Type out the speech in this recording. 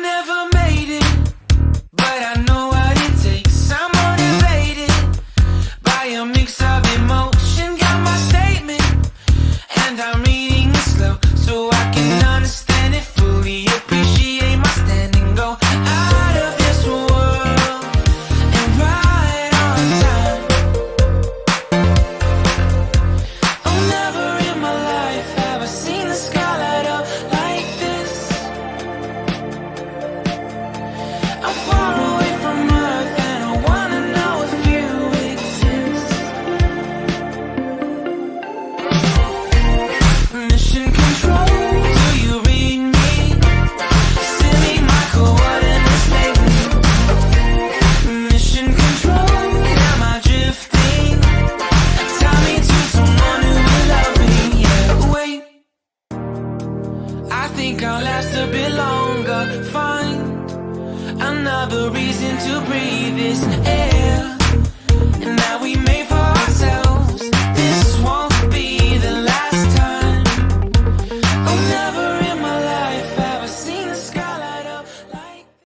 never made it, but I know what it takes. I'm motivated by a mix of emotion. Got my statement, and I'm reading it slow so I can understand it fully. Appreciate my standing, go out of this world and right on time. Oh, never in my life have I seen the sky light up like this. I'm far away from Earth and I wanna know if you exist. Mission control, do you read me? Send me my coordinates lately. Mission control, am I drifting? Tie me to someone who will love me. Yeah, wait, I think I'll last a bit longer. Find another reason to breathe this air.